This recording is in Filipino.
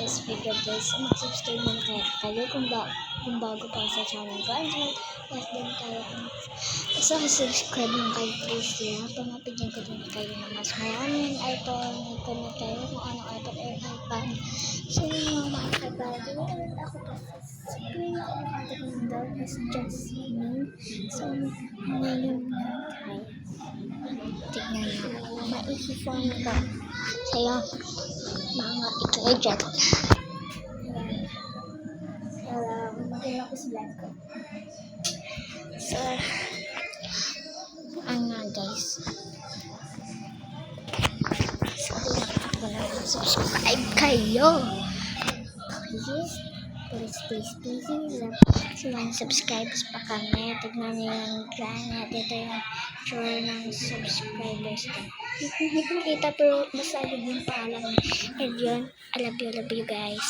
this video guys, mag-subscribe na kayo kung bago pa sa channel ko. And like din kayo kung subscribe lang kayo please lang. Pamapigyan ko din kayo ng mas maraming iPhone. Comment kayo kung anong iPhone iPhone. So yung mga kabago, ako pa sa screen. Ang ating number is Jasmine. So ngayon na tayo. Tignan nyo. Maisiform ko sa'yo mga itlay dyan. Maganda ko sa vlog ko. So, guys. So, ako na subscribe kayo. Please. So, mga subscribers pa kami. Tignan nyo yung granite. Ito yung sure ng subscribers ko. Hindi ko nakita pero basta yun yung paalam. And yun, I love you guys.